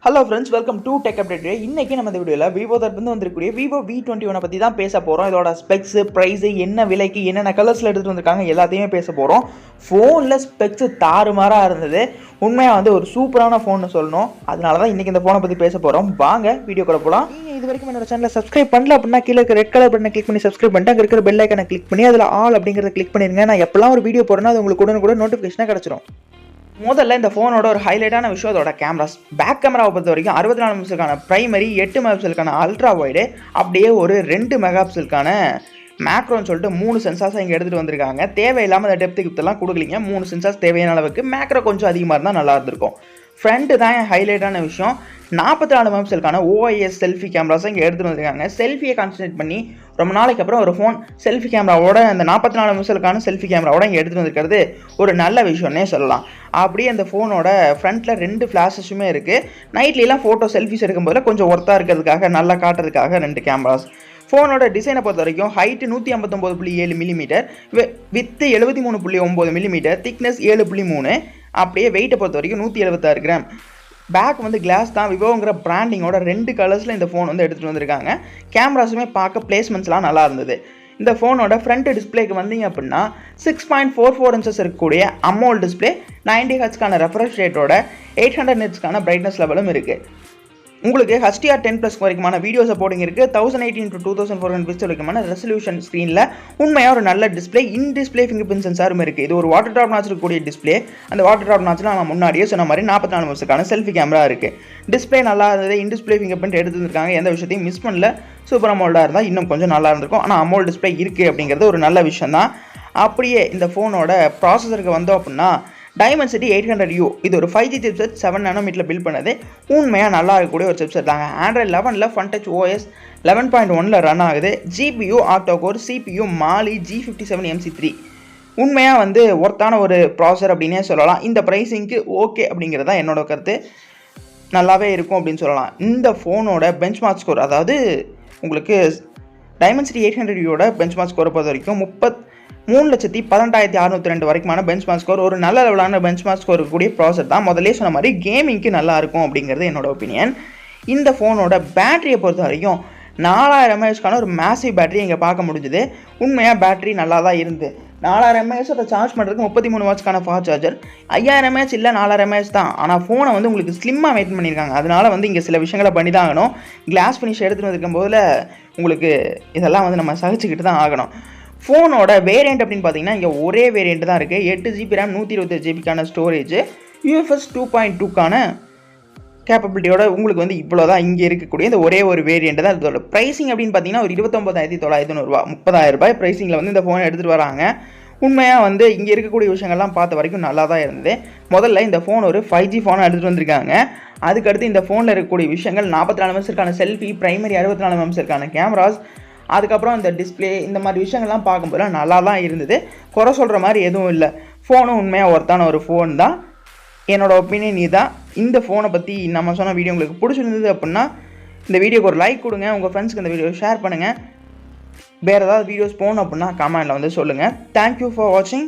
Hello friends, welcome to Tech Update. இன்னைக்கு நம்ம இந்த வீடியோல Vivo தரப்பிலிருந்து வந்திருக்கிற Vivo V21 பத்தி தான் பேச போறோம். இதோட ஸ்பெக்ஸ், பிரைஸ், என்ன விலைக்கு, என்னென்ன கலர்ஸ்ல எடுத்துட்டு வந்திருக்காங்க எல்லாத்தையுமே பேச போறோம். ஃபோன்ல ஸ்பெக்ஸ் தாறுமாறா இருந்தது. உண்மையா ஒரு சூப்பரான ஃபோன்னு சொல்லணும். அதனால தான் இன்னைக்கு இந்த ஃபோனை பத்தி பேச போறோம். வாங்க வீடியோக்குள்ள போலாம். நீங்க இது வரைக்கும் என்னோட சேனலை சப்ஸ்கிரைப் பண்ணல அப்படின்னா கீழ இருக்க ரெட் கலர் பட்டனை கிளிக் பண்ணி சப்ஸ்கிரைப் பண்ணிட்டு அங்க இருக்கிற பெல் ஐகானை கிளிக் பண்ணி அதுல ஆல் அப்படிங்கறத கிளிக் பண்ணிருங்க. நான் எப்பலாம் ஒரு வீடியோ போறேனோ அது உங்களுக்கு உடனுக்குடன் நோட்டிஃபிகேஷனா கிடைச்சிரும். முதல்ல இந்த ஃபோனோட ஒரு ஹைலைட்டான விஷயம் அதோட கேமராஸ். பேக் கேமராவை பொறுத்த வரைக்கும் 64 மெகாபிக்சலுக்கான பிரைமரி, 8 மெகாபிக்சலுக்கான அல்ட்ரா வைடு, அப்படியே ஒரு 2 மெகாபிக்சலுக்கான மேக்ரோன்னு சொல்லிட்டு 3 சென்சார்ஸை இங்கே எடுத்துகிட்டு வந்திருக்காங்க. தேவையில்லாமல் அந்த டெப்த் கிப்தெல்லாம் கொடுக்கலிங்க. 3 சென்சார்ஸ் தேவையான அளவுக்கு. மேக்ரோ கொஞ்சம் அதிகமாக இருந்தால் நல்லா இருந்திருக்கும். ஃப்ரண்ட்டு தான் ஹைலைட்டான விஷயம். 44 மெகாபிக்சலுக்கான ஓஐஎஸ் செல்ஃபி கேமராஸை இங்கே எடுத்துகிட்டு வந்திருக்காங்க. செல்ஃபியை கான்சன்ட்ரேட் பண்ணி ரொம்ப நாளைக்கு அப்புறம் ஒரு ஃபோன் செல்ஃபி கேமராவோட அந்த 44 மெகாபிக்சலுக்கான செல்ஃபி கேமராவோட இங்கே எடுத்துகிட்டு வந்திருக்கிறது ஒரு நல்ல விஷயம்னே சொல்லலாம். அப்படியே அந்த ஃபோனோட ஃப்ரண்ட்டில் 2 ஃப்ளாஷஸுமே இருக்குது. நைட்லாம் ஃபோட்டோ செல்ஃபிஸ் எடுக்கும்போது கொஞ்சம் ஒர்த்தாக இருக்கிறதுக்காக, நல்லா காட்டுறதுக்காக 2 கேமராஸ். ஃபோனோட டிசைனை பொறுத்த வரைக்கும் height 159.7 millimetre, with 73.9 millimetre, thickness 7.3, அப்படியே வெயிட்டை பொறுத்த வரைக்கும் 176 கிராம். பேக் கிளாஸ் தான். விவோங்கிற பிராண்டிங்கோட 2 கலர்ஸில் இந்த ஃபோன் எடுத்துகிட்டு வந்திருக்காங்க. கேமராஸுமே பார்க்க பிளேஸ்மெண்ட்ஸ்லாம் நல்லா இருந்தது. இந்த ஃபோனோட ஃப்ரண்ட் டிஸ்பிளேக்கு வந்தீங்க அப்படின்னா 6.44 இன்ச்சஸ் இருக்கக்கூடிய அமோல் டிஸ்பிளே, 90 ஹெர்ட்ஸ்க்கான ரெஃப்ரெஷ் ரேட்டோட 800 நிட்ஸ்க்கான பிரைட்னஸ் லெவலும் இருக்குது. உங்களுக்கு HDR10+ வரைக்குமான வீடியோ சப்போர்ட்டிங் இருக்குது. 1080x2400 பிக்சல் வரைக்குமான ரெசல்யூஷன் ஸ்க்ரீனில் உண்மையாக ஒரு நல்ல display. In display finger print சென்சாரும் இருக்குது. இது ஒரு வாட்டர் ட்ராப் நாச் இருக்கக்கூடிய டிஸ்பிளே. அந்த வாட்டர் ட்ராப் நாச்சில் நம்ம முன்னாடியே சொன்ன மாதிரி 44 மெகாபிக்சலுக்கான செல்ஃபி கேமரா இருக்குது. டிஸ்பிளே நல்லா இருந்தது. இன் டிஸ்பிளே ஃபிங்கர் பிரிண்ட் எடுத்துருக்காங்க. எந்த விஷயத்தையும் மிஸ் பண்ணல. சூப்பர் அமோல்டாக இருந்தால் இன்னும் கொஞ்சம் நல்லா இருந்திருக்கும். ஆனால் அமோல் டிஸ்பிளே இருக்குது அப்படிங்கிறது ஒரு நல்ல விஷயம் தான். அப்படியே இந்த ஃபோனோட ப்ராசஸருக்கு வந்தோம் அப்படின்னா Dimensity 800U. இது ஒரு 5G சிப்செட் 7 நானோமீட்டரில் பில்ட் பண்ணது. உண்மையாக நல்லா இருக்கக்கூடிய ஒரு சிப்செட் தாங்க. Android 11 Fun Touch OS 11.1 run ஆகுது. GPU octa core, CPU Mali G57 MC3. உண்மையாக ஒர்த்தான ஒரு ப்ராசஸர் அப்படின்னே சொல்லலாம். இந்த ப்ரைஸிங்க்கு ஓகே அப்படிங்கிறது தான் என்னோட கருத்து. நல்லாவே இருக்கும் அப்படின்னு சொல்லலாம். இந்த ஃபோனோட பெஞ்ச்மார்க் ஸ்கோர், அதாவது உங்களுக்கு Dimensity 800Uவோட பெஞ்ச்மார்க் ஸ்கோரை பொறுத்த வரைக்கும் 3,18,602 வரைக்குமான பெஞ்ச்மார்க் ஸ்கோர். ஒரு நல்ல லெவலான பெஞ்ச்மார்க் ஸ்கோர் இருக்கக்கூடிய ப்ராசஸர் தான். முதல்ல சொன்ன மாதிரி கேமிங்க்கு நல்லா இருக்கும் அப்படிங்கிறது என்னோட ஒப்பீனியன். இந்த ஃபோனோட பேட்டரியை பொறுத்த வரைக்கும் 4000 mAhக்கான ஒரு மேசிவ் பேட்டரி இங்கே பார்க்க முடிஞ்சுது. உண்மையாக பேட்டரி நல்லா தான் இருந்து 4000 mAh அதை சார்ஜ் பண்ணுறதுக்கு 33 வாட்ஸ்க்கான ஃபாஸ்ட் சார்ஜர். 5000 mAh இல்லை 4000 mAh தான். ஆனால் ஃபோனை உங்களுக்கு ஸ்லிம்மாக மெயின்டைன் பண்ணியிருக்காங்க. அதனால இங்கே சில விஷயங்களை பண்ணி தான் ஆகணும். கிளாஸ் ஃபினிஷ் எடுத்துகிட்டு வந்திருக்கும் போதில் உங்களுக்கு இதெல்லாம் நம்ம சகிச்சுக்கிட்டு தான் ஆகணும். ஃபோனோட வேரியண்ட் அப்படின்னு பார்த்தீங்கன்னா இங்கே ஒரே வேரியண்ட் தான் இருக்குது. 8GB RAM, 128GB storage, UFS 2.2க்கான கேப்பபிலிட்டியோட உங்களுக்கு இவ்வளோ தான் இங்கே இருக்கக்கூடிய இந்த ஒரே ஒரு வேரியண்ட் தான். இதோட ப்ரைஸிங் அப்படின்னு பார்த்தீங்கன்னா ஒரு 29,900 30,000 ப்ரைஸிங்கில் இந்த ஃபோனை எடுத்துகிட்டு வராங்க. உண்மையாக இங்கே இருக்கக்கூடிய விஷயங்கள்லாம் பார்த்த வரைக்கும் நல்லா தான் இருந்தது. முதல்ல இந்த ஃபோன் ஒரு 5G ஃபோனாக எடுத்துகிட்டு வந்திருக்காங்க. அதுக்கடுத்து இந்த ஃபோனில் இருக்கக்கூடிய விஷயங்கள் 44 மெகாபிக்சலுக்கான செல்ஃபி, பிரைமரி 64 மெகாபிக்சலுக்கான கேமராஸ், அதுக்கப்புறம் இந்த டிஸ்பிளே, இந்த மாதிரி விஷயங்கள்லாம் பார்க்கும்போது நல்லா தான் இருந்தது. குறை சொல்கிற மாதிரி எதுவும் இல்லை. ஃபோனும் உண்மையாக ஒர்த்தான ஒரு ஃபோன் தான். என்னோடய ஒப்பீனியன் இதுதான். இந்த ஃபோனை பற்றி நம்ம சொன்ன வீடியோ உங்களுக்கு பிடிச்சிருந்தது அப்படின்னா இந்த வீடியோக்கு ஒரு லைக் கொடுங்க. உங்கள் ஃப்ரெண்ட்ஸ்க்கு இந்த வீடியோ ஷேர் பண்ணுங்கள். வேறு ஏதாவது வீடியோஸ் போகணும் அப்படின்னா கமெண்டில் சொல்லுங்கள். தேங்க்யூ ஃபார் வாட்சிங்.